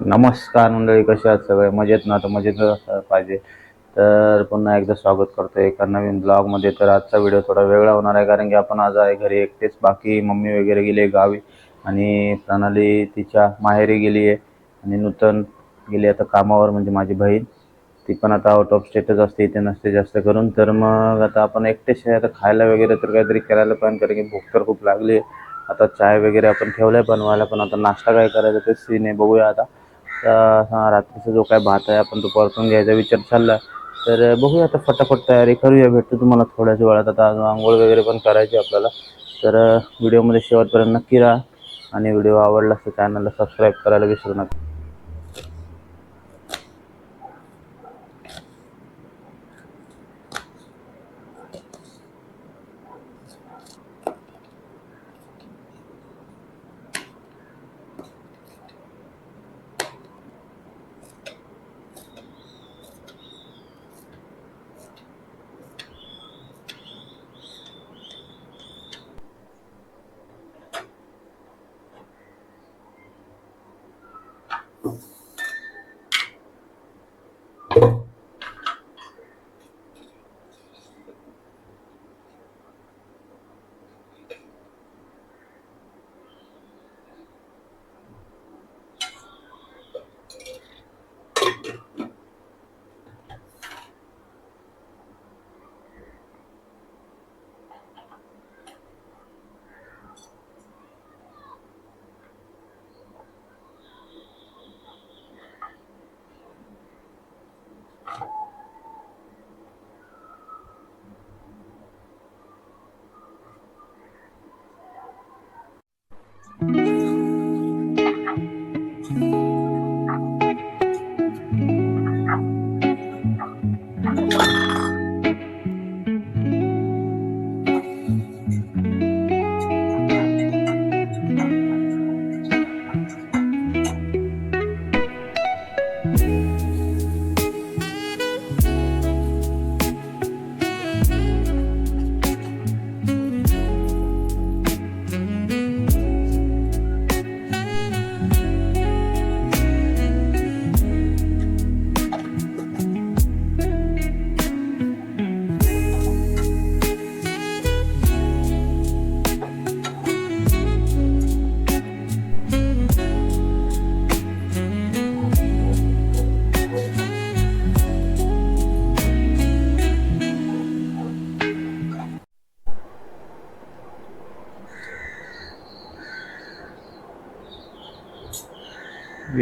नमस्कार मंडळी, कसे आहात सगळे? मजेत ना? तर मजेत पाहिजे. तर पुन्हा एकदा स्वागत करतो एका नवीन ब्लॉगमध्ये. तर आजचा व्हिडिओ थोडा वेगळा होणार आहे, कारण की आपण आज आहे घरी एकटेच. बाकी मम्मी वगैरे गेली गावी आणि प्रणाली तिच्या माहेरी गेली आहे आणि नूतन गेली आता कामावर, म्हणजे माझी बहीण. ती पण आता आउट ऑफ स्टेटच असते, इथे नसते जास्त करून. तर मग आता आपण एकटेच आहे. आता खायला वगैरे तर काहीतरी करायला पण, कारण की भूक तर खूप लागली आहे. आता चाय वगैरे आपण ठेवलं बनवायला, पण आता नाश्ता काय करायचा ते सीन बघूया आता. हां, रात्रीचा जो काय भात आहे आपण तो परतून घ्यायचा विचार चालला. तर बघूया आता, फटाफट तयारी करूया. भेटतो तुम्हाला थोड्याच वेळात. आता अजून अंघोळ वगैरे पण करायची आपल्याला. तर व्हिडिओमध्ये शेवटपर्यंत नक्की राहा आणि व्हिडिओ आवडला तर चॅनलला सबस्क्राईब करायला विसरू नका.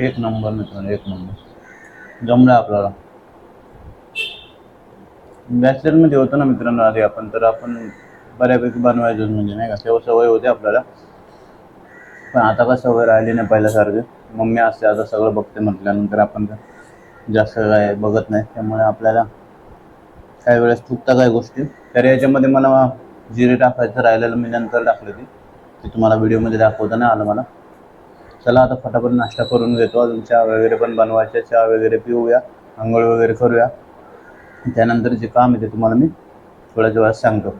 एक नंबर मित्रांनो, एक नंबर जमलं आपल्याला. बॅचलरमध्ये होतो ना मित्रांनो आधी आपण, तर आपण बऱ्यापैकी बनवायचो, म्हणजे नाही का, तेव्हा सवय होती आपल्याला. पण आता का सवय राहिली नाही पहिल्यासारखी. मम्मी असते आता सगळं बघते म्हटल्यानंतर आपण जास्त काय बघत नाही, त्यामुळे आपल्याला काही वेळेस चुकता काही गोष्टी. तर याच्यामध्ये मला जिरे टाकायचं राहिलेलं, मी नंतर टाकलं ते तुम्हाला व्हिडिओमध्ये दाखवता नाही आलं मला. चला आता फटाफट नाश्ता करून घेतो. अजून चहा वगैरे पण बनवायचे, चहा वगैरे पिऊया, आंघोळ वगैरे करूया. त्यानंतर जे काम आहे ते तुम्हाला मी थोड्याच वेळात सांगतो.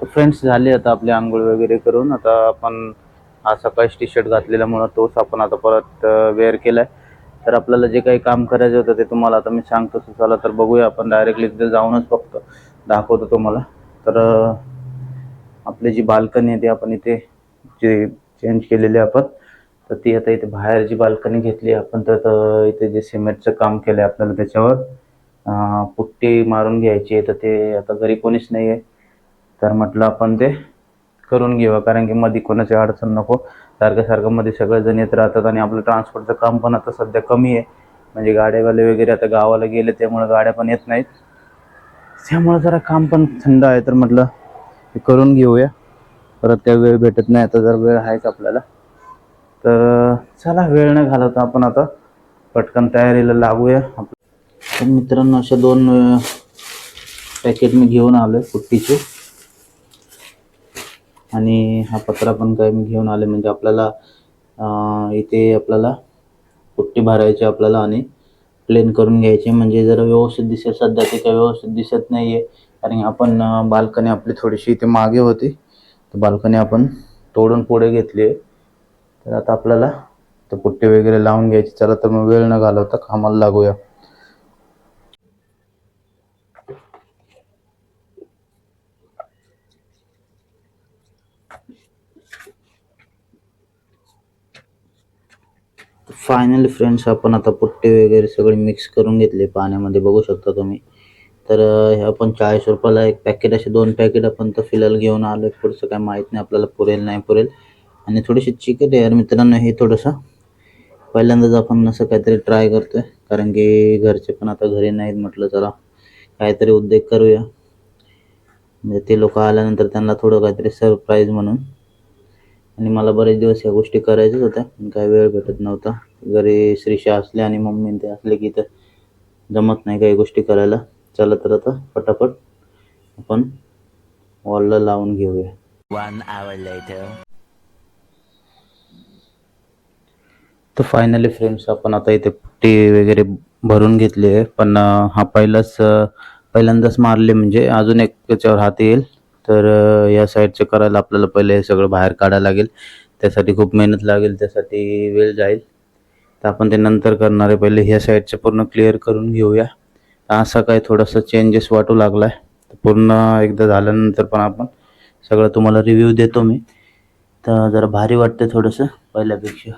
फ्रेंड्स, झाले आता आपले आंघोळ वगैरे करून. आता आपण हा सकाळीच टी शर्ट घातलेल्यामुळं तोच आपण आता परत वेअर केलाय. तर आपल्याला जे काही काम करायचं होतं ते तुम्हाला आता मी सांगतो. चला तर बघूया आपण डायरेक्टली तिथे जाऊनच फक्त दाखवतो तुम्हाला. तर आपली जी बाल्कनी आहे ती आपण इथे जे चेंज केलेली आपण, तर ती आता इथे बाहेर जी बाल्कनी घेतली आपण, तर इथे जे सिमेंटचं काम केलं आहे आपल्याला त्याच्यावर पुट्टी मारून घ्यायची आहे. तर ते आता घरी कोणीच नाही आहे, तर म्हटलं आपण ते करून घेऊया, कारण की मध्ये कोणाची अडचण नको. सारखं सारखं मध्ये सगळेजण येत राहतात आणि आपलं ट्रान्सपोर्टचं काम पण आता सध्या कमी आहे, म्हणजे गाड्यावाले वगैरे आता गावाला गेले, त्यामुळे गाड्या पण येत नाहीत. त्यामुळे जरा काम पण थंड आहे, तर म्हटलं ते करून घेऊया. परत त्या वेळ भेटत नाही, आता जर वेळ आहेच आपल्याला. तर चला वेळ न घालवता आपण आता पटकन तयारीला लागूया. तर मित्रांनो, अशा 2 पॅकेट मी घेऊन आलोय पुट्टीचे, आणि हा पत्रा पण काय मी घेऊन आले, म्हणजे आपल्याला इथे आपल्याला पुट्टी भरायची आपल्याला आणि प्लेन करून घ्यायचे, म्हणजे जरा व्यवस्थित दिसेल. सध्या ते काही व्यवस्थित दिसत नाही आहे, कारण आपण बाल्कनी आपली थोडीशी इथे मागे होती, तर बाल्कनी आपण तोडून पुढे घेतली आहे. तर आता आपल्याला तर पुट्टी वगैरे लावून घ्यायची. चला तर मग वेळ न घालवता कामाला लागूया. फायनली फ्रेंड्स, आपण आता पुट्टी वगैरे सगळे मिक्स करून घेतले पाण्यामध्ये, बघू शकता तुम्ही. तर हे आपण 40 रुपयाला एक पॅकेट, असे 2 पॅकेट आपण तर फिलहाल घेऊन आलो. पुढचं काय माहीत नाही आपल्याला पुरेल नाही पुरेल. आणि थोडीशी चिकट आहे यार मित्रांनो, हे थोडंसं पहिल्यांदाच आपण असं काहीतरी ट्राय करतोय, कारण की घरचे पण आता घरी नाहीत. म्हटलं चला काहीतरी उद्योग करूया, म्हणजे ते लोक आल्यानंतर त्यांना थोडं काहीतरी सरप्राईज म्हणून. आणि मला बरेच दिवस ह्या गोष्टी करायच्याच होत्या, पण काही वेळ भेटत नव्हता. घरी श्रीषा असले आणि मम्मी ते असले की तर जमत नाही काही गोष्टी करायला. चला तर आता पटापट आपण वॉलला लावून घेऊया. 1 hour later. तर फायनली फ्रेंड्स, आपण आता इथे पुट्टी वगैरे भरून घेतली आहे. पण हा पहिल्यांदाच मारले, म्हणजे अजून एक त्याच्यावर हात येईल. तर या साईडचे करायला आपल्याला पहिले हे सगळं बाहेर काढायला लागेल. त्यासाठी खूप मेहनत लागेल, त्यासाठी वेळ जाईल. तर आपण ते नंतर करणार आहे. पहिले ह्या साईडचे पूर्ण क्लिअर करून घेऊया. असा काय थोडासा चेंजेस वाटू लागला आहे. पूर्ण एकदा झाल्यानंतर पण आपण सगळं तुम्हाला रिव्ह्यू देतो मी. तर जरा भारी वाटतं थोडंसं पहिल्यापेक्षा.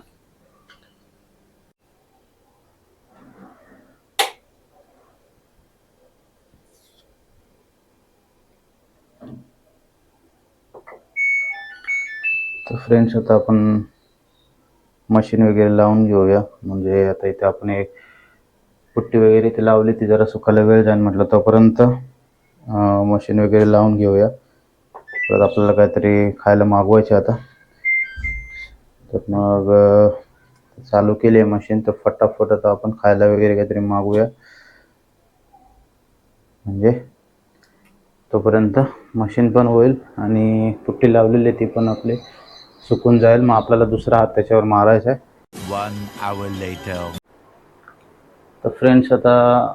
तर फ्रेंड्स, आता आपण मशीन वगैरे लावून घेऊया. म्हणजे आता इथे आपण एक पुट्टी वगैरे इथे लावली, ती जरा सुकायला वेळ जाईल. म्हटलं तोपर्यंत मशीन वगैरे लावून घेऊया. परत आपल्याला काहीतरी खायला मागवायचे आता. तर मग चालू केली आहे मशीन, तर फटाफट आता आपण खायला वगैरे काहीतरी मागूया. म्हणजे तोपर्यंत मशीन पण होईल आणि पुट्टी लावलेली ती पण आपली सुकून जाईल. मग आपल्याला दुसरा हात त्याच्यावर मारायचा आहे. 1 hour later. तर फ्रेंड्स, आता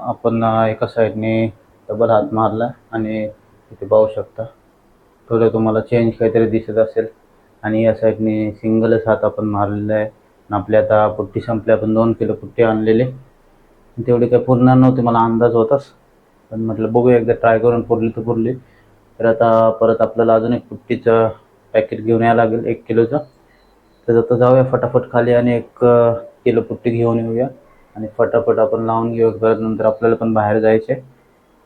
आपण एका साईडने डबल हात मारला आणि इथे पाहू शकता थोडं तुम्हाला चेंज काहीतरी दिसत असेल. आणि या साईडने सिंगलच हात आपण मारलेला आहे. आणि आपली आता पुट्टी संपली. आपण 2 किलो पुट्टी आणलेली, तेवढी काही पुरणार नव्हती, मला अंदाज होताच. पण म्हटलं बघूया एकदा ट्राय करून, पुरली तर पुरली. तर आता परत आपल्याला अजून एक पुट्टीचं पॅकेट घेऊन यावं लागेल 1 किलोचं. तर आता जाऊया फटाफट खाली आणि 1 किलो पुट्टी घेऊन येऊया आणि फटाफट आपण लावून घेऊ. परत नंतर आपल्याला पण बाहेर जायचे.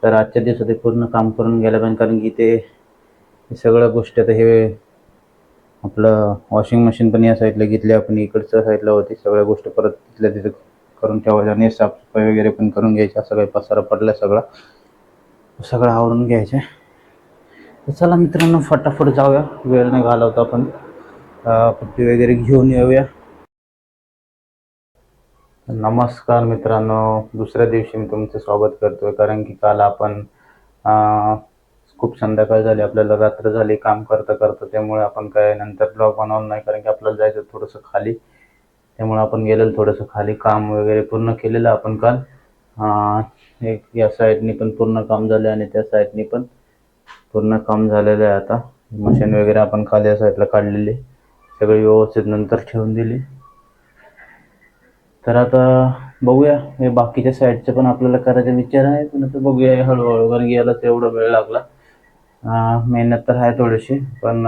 तर आजच्या दिवसात हे पूर्ण काम करून गेलं पाहिजे, कारण की ते सगळ्या गोष्टी आता हे आपलं वॉशिंग मशीन पण या साईडला घेतली आपण, इकडच्या साईडला होती. सगळ्या गोष्टी परत तिथल्या तिथं करून ठेवायच्या आणि साफसफाई वगैरे पण करून घ्यायची. असं काही पसारा पडला सगळं आवरून घ्यायचं. तर चला मित्रांनो, फटाफट जाऊया, वेळ नाही घालवता आपण पुट्टी वगैरे घेऊन येऊया. नमस्कार मित्रांनो, दुसऱ्या दिवशी मी तुमचं स्वागत करतोय. कारण की काल आपण खूप संध्याकाळ झाली, आपल्याला रात्र झाली काम करता करता. त्यामुळे आपण काय नंतर ब्लॉग बनवलं नाही, कारण की आपल्याला जायचं थोडंसं खाली. त्यामुळे आपण गेलेलो थोडंसं खाली, काम वगैरे पूर्ण केलेलं आपण काल. एक या साईडनी पण पूर्ण काम झालं आणि त्या साईडनी पण पूर्ण काम झालेलं आहे. आता मशीन वगैरे आपण खाली या साईडला काढलेली, सगळी व्यवस्थित नंतर ठेवून दिली. तर आता बघूया, हे बाकीच्या साईडचे पण आपल्याला करायचा विचार आहे. पण आता बघूया हळूहळू, कारण की याला एवढा वेळ लागला. मेहनत तर आहे थोडीशी, पण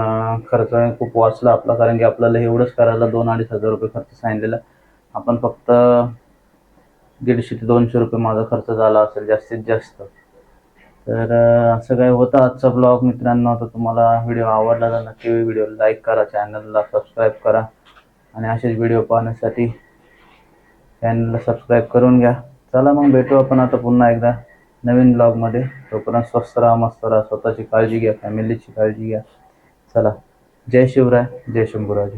खर्च खूप वाचला आपला, कारण की आपल्याला एवढंच करायला 2-2.5 हजार रुपये खर्च सांगितलेला. आपण फक्त 150 ते 200 रुपये माझा खर्च झाला असेल जास्तीत जास्त. तर असं काय होतं आजचा ब्लॉग मित्रांनो. आता तुम्हाला व्हिडिओ आवडला तर नक्की व्हिडिओ लाईक करा, चॅनलला सबस्क्राईब करा आणि असेच व्हिडिओ पाहण्यासाठी चॅनलला सबस्क्राईब करून घ्या. चला मग भेटू आपण आता पुन्हा एकदा नवीन ब्लॉगमध्ये. तोपर्यंत स्वस्त राहा, मस्त राहा, स्वतःची काळजी घ्या, फॅमिलीची काळजी घ्या. चला, जय शिवराय, जय शंभूराजे.